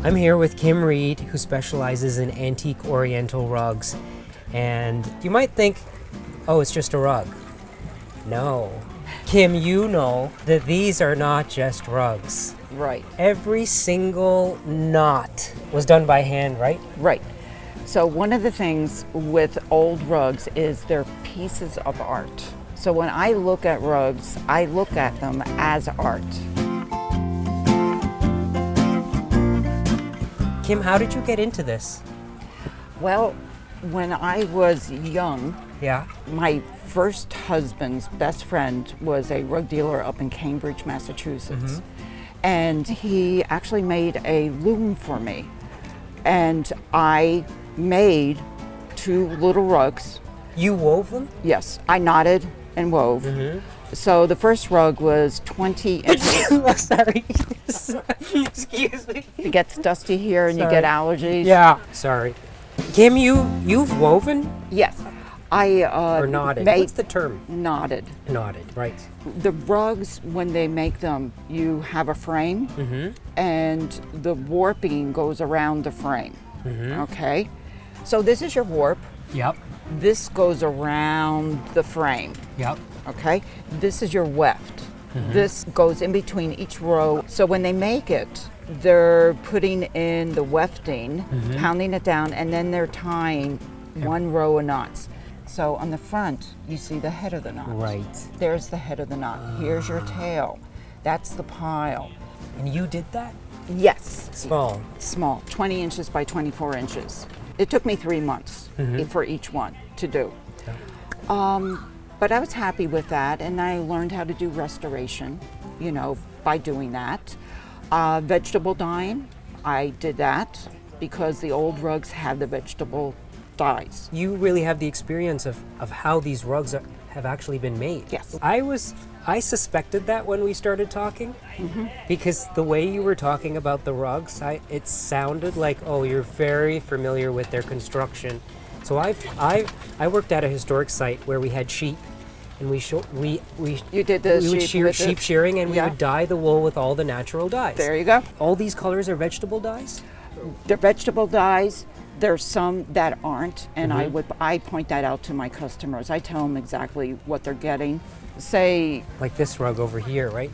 I'm here with Kim Reed, who specializes in antique oriental rugs. And you might think, oh, it's just a rug. No. Kim, you know that these are not just rugs. Right. Every single knot was done by hand, right? Right. So one of the things with old rugs is they're pieces of art. So when I look at rugs, I look at them as art. Kim, how did you get into this? Well, when I was young, Yeah. my first husband's best friend was a rug dealer up in Cambridge, Massachusetts. And he actually made a loom for me. And I made 2 little rugs. You wove them? Yes, I knotted and wove. So the first rug was 20 inches. Sorry. Excuse me. It gets dusty here and you get allergies. Yeah. Sorry. Kim, you've woven? Yes. I Or knotted? made What's the term? knotted. Knotted, right. The rugs, when they make them, you have a frame and the warping goes around the frame. Okay? So this is your warp. Yep. This goes around the frame. Yep. Okay? This is your weft. This goes in between each row. So when they make it, they're putting in the wefting, pounding it down, and then they're tying 1 row of knots. So on the front, you see the head of the knot. Right. There's the head of the knot. Here's your tail. That's the pile. And you did that? Yes. Small. Small, 20 inches by 24 inches. It took me 3 months for each one to do. But I was happy with that, and I learned how to do restoration, by doing that. Vegetable dyeing, I did that because the old rugs had the vegetable dyes. You really have the experience of how these rugs have actually been made. Yes. I suspected that when we started talking, because the way you were talking about the rugs, it sounded like, oh, you're very familiar with their construction. So I worked at a historic site where we had sheep, and we You did the we would sheep shear with sheep it? shearing, and we Yeah. would dye the wool with all the natural dyes. There you go. All these colors are vegetable dyes? The vegetable dyes, there's some that aren't, and I point that out to my customers. I tell them exactly what they're getting. Say, Like this rug over here, right?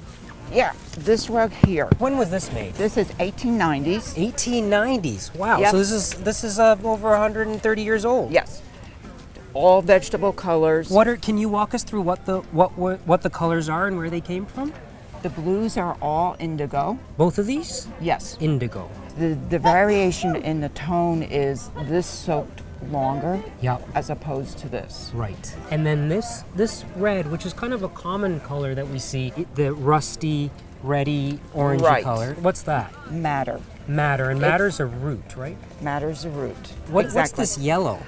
yeah, this rug here. When was this made? This is 1890s. 1890s. Wow. Yep. So this is over 130 years old. Yes. All vegetable colors. Can you walk us through what the colors are and where they came from? The blues are all indigo. Both of these? Yes. Indigo. The variation in the tone is this soaked longer Yep. as opposed to this. Right. And then this red, which is kind of a common color that we see, the rusty, reddy, orangey Right. color. What's that? Madder. Madder. And madder's a root, right? Madder's a root. What's Exactly. this yellow?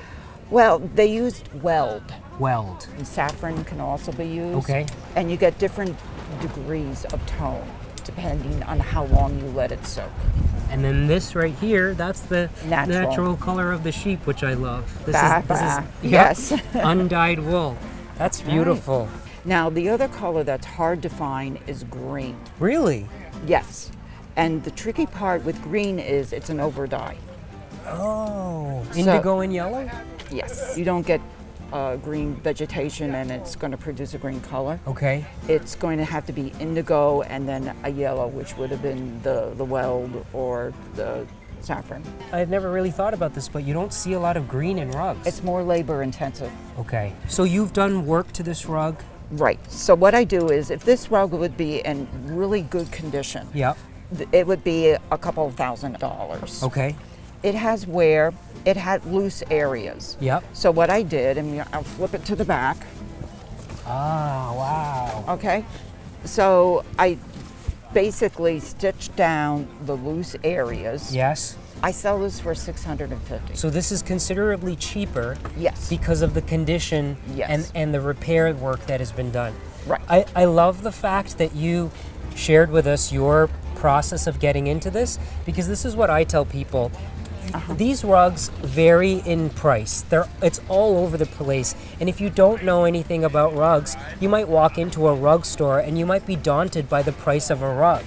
Well, they used weld. Weld. And saffron can also be used. Okay. And you get different degrees of tone depending on how long you let it soak. And then this right here, that's the Natural. natural color of the sheep, which I love. This Bah, is bah. yep, Yes. undyed wool. That's beautiful. Now, the other color that's hard to find is green. Really? Yes. And the tricky part with green is it's an overdye. Oh, indigo and yellow? Yes. You don't get green vegetation and it's going to produce a green color. Okay. It's going to have to be indigo and then a yellow, which would have been the weld or the saffron. I've never really thought about this, but you don't see a lot of green in rugs. It's more labor intensive. Okay. So you've done work to this rug? Right. So what I do is if this rug would be in really good condition, Yep. it would be a couple $1,000s. Okay. It has wear, it had loose areas. Yep. So what I did, and I'll flip it to the back, Ah, wow. okay? So I basically stitched down the loose areas. Yes. I sell this for $650. So this is considerably cheaper Yes. because of the condition Yes. and the repair work that has been done. Right. I love the fact that you shared with us your process of getting into this, because this is what I tell people. These rugs vary in price. It's all over the place. And if you don't know anything about rugs, you might walk into a rug store and you might be daunted by the price of a rug.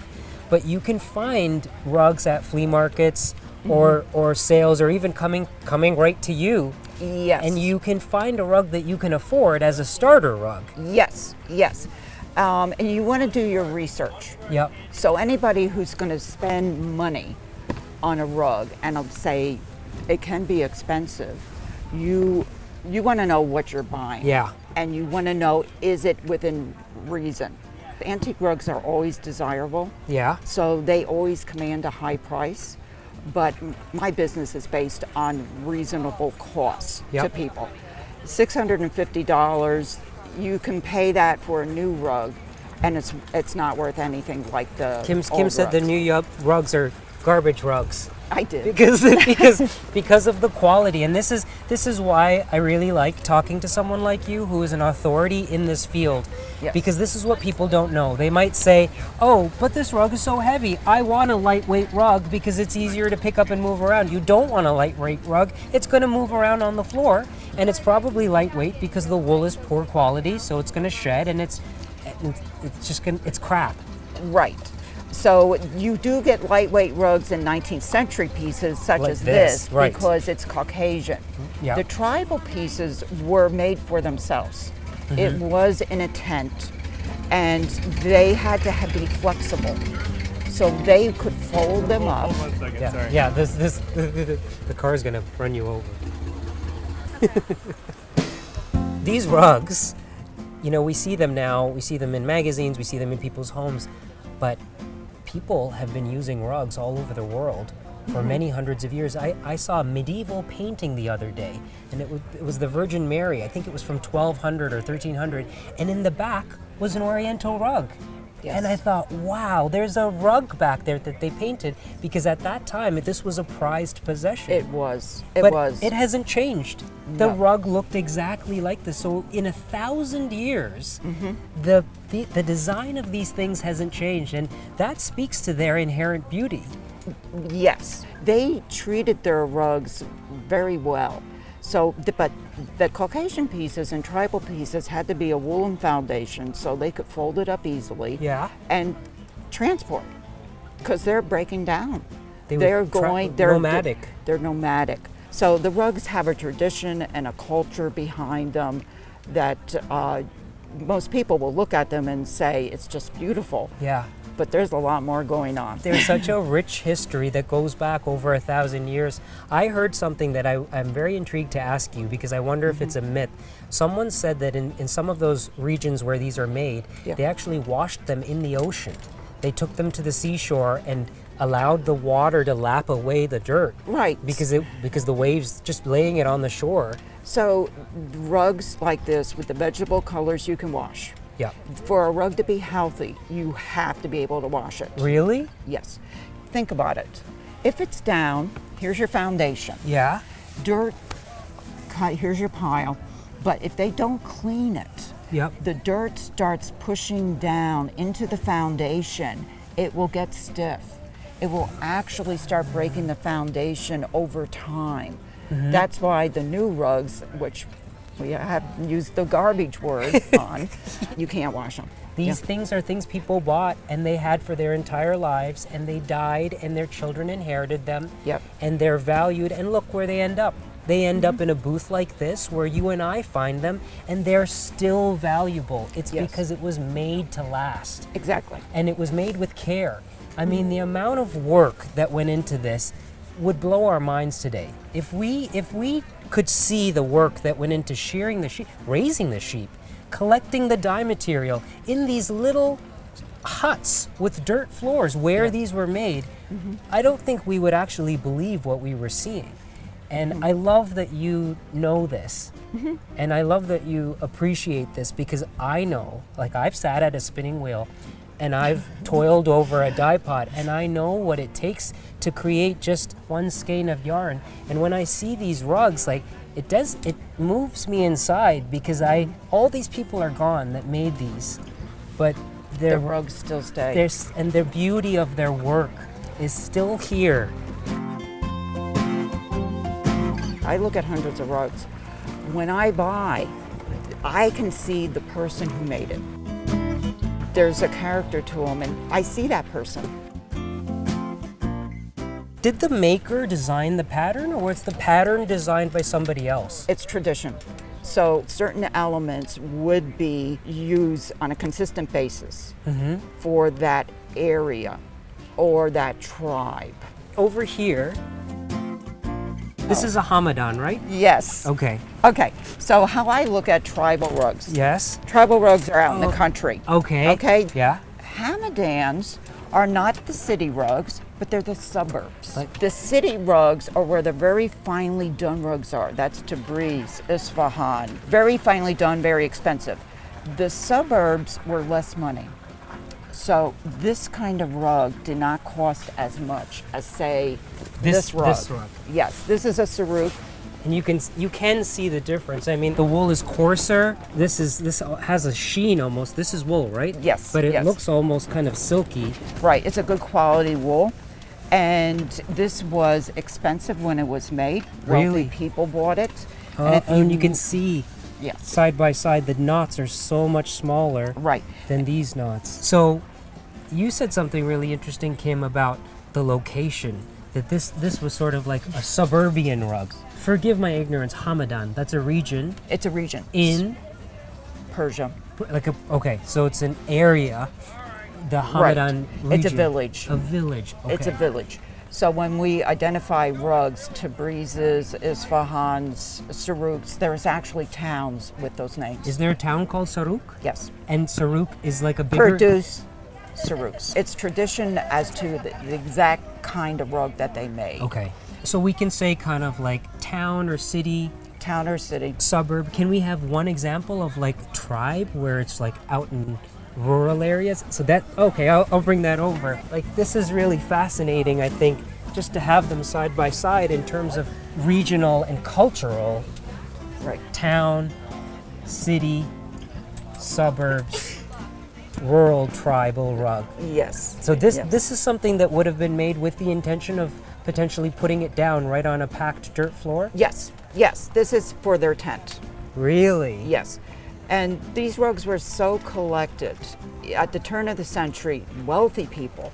but you can find rugs at flea markets or sales, or even coming right to you. Yes. And you can find a rug that you can afford as a starter rug. Yes, yes. And you want to do your research. Yep. So anybody who's going to spend money on a rug, and I'll say it can be expensive, you want to know what you're buying. Yeah. And you want to know, is it within reason? Antique rugs are always desirable. Yeah. So they always command a high price. But my business is based on reasonable costs to people. $650, you can pay that for a new rug, and it's not worth anything like the Kim old said the rugs. new rugs are garbage rugs. I did. Because of the quality. And this is why I really like talking to someone like you who is an authority in this field. Yes. Because this is what people don't know. They might say, oh, but this rug is so heavy. I want a lightweight rug because it's easier to pick up and move around. You don't want a lightweight rug. It's going to move around on the floor, and it's probably lightweight because the wool is poor quality, so it's going to shed, and it's crap. Right. So you do get lightweight rugs in 19th century pieces such Like as this, this right. because it's Caucasian. Yeah. The tribal pieces were made for themselves. It was in a tent, and they had to be flexible. So they could fold them up. Hold on 1 second, sorry. Yeah, the car is gonna run you over. These rugs, we see them now. We see them in magazines. We see them in people's homes, but people have been using rugs all over the world for many hundreds of years. I saw a medieval painting the other day, and it was the Virgin Mary. I think it was from 1200 or 1300, and in the back was an oriental rug. Yes. And I thought, wow, there's a rug back there that they painted, because at that time this was a prized possession. It was. But it hasn't changed. The No. rug looked exactly like this. So in 1,000 years, the design of these things hasn't changed, and that speaks to their inherent beauty. Yes, they treated their rugs very well. So, but the Caucasian pieces and tribal pieces had to be a woolen foundation so they could fold it up easily. Yeah. And transport, because they're breaking down. They were They're nomadic. They're nomadic. So the rugs have a tradition and a culture behind them that most people will look at them and say it's just beautiful. Yeah. But there's a lot more going on. There's such a rich history that goes back over 1,000 years. I heard something that I'm very intrigued to ask you, because I wonder if it's a myth. Someone said that in some of those regions where these are made, they actually washed them in the ocean. They took them to the seashore and allowed the water to lap away the dirt. Right. Because the waves just laying it on the shore. So rugs like this with the vegetable colors you can wash. Yeah. For a rug to be healthy, you have to be able to wash it. Really? Yes. Think about it. If it's down, here's your foundation. Yeah. Dirt, here's your pile. But if they don't clean it, Yep. the dirt starts pushing down into the foundation. It will get stiff. It will actually start breaking the foundation over time. That's why the new rugs, which we have used the garbage word on, you can't wash them. These things are things people bought and they had for their entire lives, and they died and their children inherited them. Yep. And they're valued, and look where they end up. They end up in a booth like this where you and I find them, and they're still valuable. It's because it was made to last. Exactly. And it was made with care. I mean, the amount of work that went into this would blow our minds today. If we could see the work that went into shearing the sheep, raising the sheep, collecting the dye material in these little huts with dirt floors where these were made, I don't think we would actually believe what we were seeing. And I love that you know this. And I love that you appreciate this, because I know, like, I've sat at a spinning wheel and I've toiled over a dye pot, and I know what it takes to create just one skein of yarn. And when I see these rugs, like, it moves me inside, because all these people are gone that made these, but The rugs still stay. and the beauty of their work is still here. I look at hundreds of rugs. When I buy, I can see the person who made it. There's a character to them, and I see that person. did the maker design the pattern, or was the pattern designed by somebody else? It's tradition. So certain elements would be used on a consistent basis for that area or that tribe. Over here, this is a Hamadan, right? Yes. Okay. Okay, so how I look at tribal rugs. Yes. Tribal rugs are out in the country. Okay. Okay? Yeah. Hamadans are not the city rugs, but they're the suburbs. Like- The city rugs are where the very finely done rugs are. That's Tabriz, Isfahan. Very finely done, very expensive. The suburbs were less money. So this kind of rug did not cost as much as, say, this rug. This rug. Yes, this is a saruk. And you can see the difference. I mean, the wool is coarser. This has a sheen almost. This is wool, right? Yes, But it yes. looks almost kind of silky. Right, it's a good quality wool. And this was expensive when it was made. Really? Wealthy people bought it. And you can see Yes. side by side the knots are so much smaller Right. than these knots. So you said something really interesting, Kim, about the location. That this was sort of like a suburban rug. Forgive my ignorance, Hamadan. That's a region It's a region. in Persia. okay, so it's an area. The Hamadan region. It's a village. A village. Okay. It's a village. So when we identify rugs, Tabriz's, Isfahan's, Saruks, there's actually towns with those names. Is there a town called Saruk? Yes. And Saruk is like a bigger. Produce Saruks. It's tradition as to the exact kind of rug that they made. Okay. So we can say kind of like town or city, Town or city. suburb. Can we have one example of like tribe where it's like out in rural areas? So that, okay, I'll bring that over. Like this is really fascinating, I think, just to have them side by side in terms of regional and cultural. Right. Town, city, suburbs, rural tribal rug. Yes. So this Yes. this is something that would have been made with the intention of potentially putting it down right on a packed dirt floor? Yes. Yes. This is for their tent. Really? Yes. And these rugs were so collected. At the turn of the century, wealthy people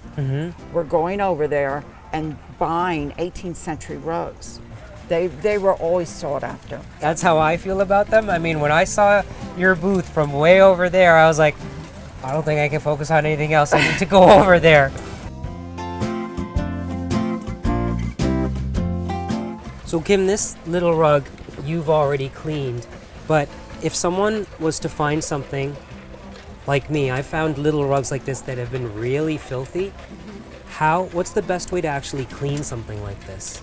were going over there and buying 18th century rugs. They were always sought after. That's how I feel about them. I mean, when I saw your booth from way over there, I was like, I don't think I can focus on anything else. I need to go over there. So Kim, this little rug you've already cleaned, but if someone was to find something like me, I found little rugs like this that have been really filthy. What's the best way to actually clean something like this?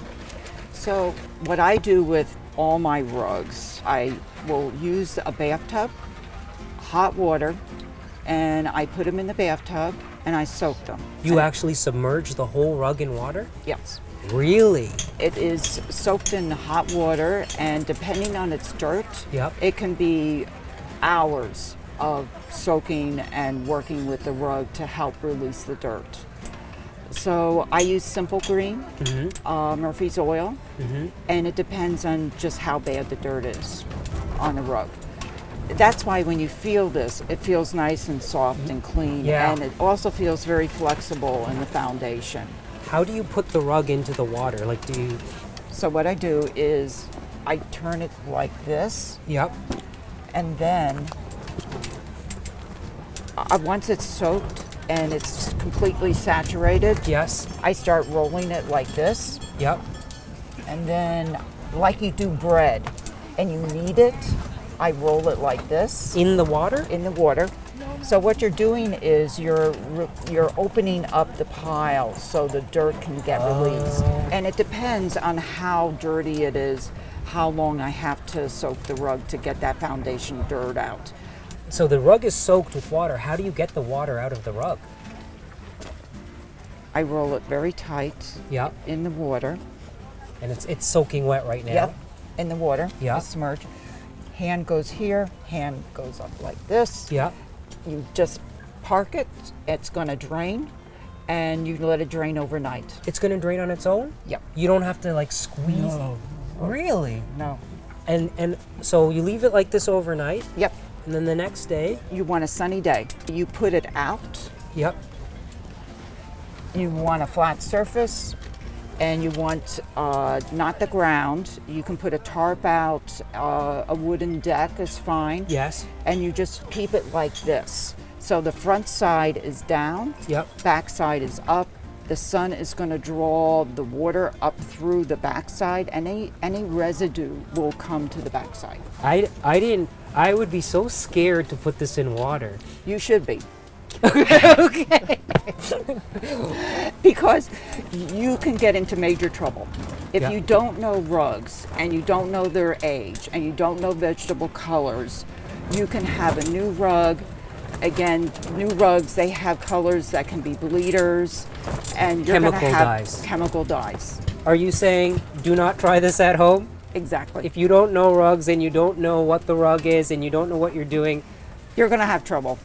So what I do with all my rugs, I will use a bathtub, hot water, and I put them in the bathtub and I soak them. You actually submerge the whole rug in water? Yes. Really? It is soaked in hot water, and depending on its dirt, Yep. it can be hours of soaking and working with the rug to help release the dirt. So I use Simple Green, Murphy's Oil, and it depends on just how bad the dirt is on the rug. That's why when you feel this, it feels nice and soft and clean, Yeah. and it also feels very flexible in the foundation. How do you put the rug into the water? Like, do you... So what I do is I turn it like this, Yep. and then once it's soaked and it's completely saturated, Yes. I start rolling it like this, Yep. and then like you do bread and you knead it, I roll it like this In the water? in the water. So what you're doing is you're opening up the pile so the dirt can get released. And it depends on how dirty it is, how long I have to soak the rug to get that foundation dirt out. So the rug is soaked with water. How do you get the water out of the rug? I roll it very tight Yep. in the water. And it's soaking wet right now. Yep, in the water. Yeah. I submerge. Hand goes here, hand goes up like this. Yep. You just park it, it's gonna drain, and you let it drain overnight. It's going to drain on its own? Yep. You don't have to like squeeze? No. Really? No. And so you leave it like this overnight, Yep. and then the next day, You want a sunny day. You put it out. yep. You want a flat surface, and you want not the ground. You can put a tarp out, a wooden deck is fine. Yes. And you just keep it like this. So the front side is down, Yep. back side is up. The sun is going to draw the water up through the backside, and any residue will come to the backside. I would be so scared to put this in water. You should be. Okay. Because you can get into major trouble. If Yeah. you don't know rugs, and you don't know their age, and you don't know vegetable colors, you can have a new rug. Again, new rugs, they have colors that can be bleeders, and you're going to Chemical have dyes. chemical dyes. Are you saying do not try this at home? Exactly. If you don't know rugs and you don't know what the rug is and you don't know what you're doing, You're going to have trouble.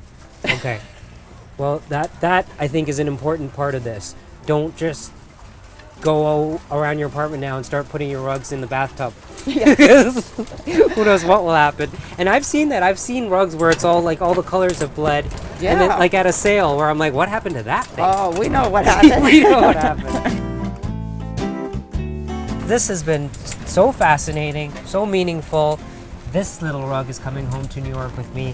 okay. Well, that I think is an important part of this. Don't just go around your apartment now and start putting your rugs in the bathtub. Because who knows what will happen. And I've seen that. I've seen rugs where it's all like all the colors have bled. And then Yeah. like at a sale where I'm like, what happened to that thing? Oh, we know what happened. We know what happened. This has been so fascinating, so meaningful. This little rug is coming home to New York with me.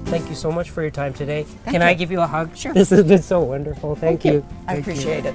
Thank you so much for your time today. Can I you. give you a hug? Sure. This has been so wonderful. Thank you. I Thank you. appreciate it.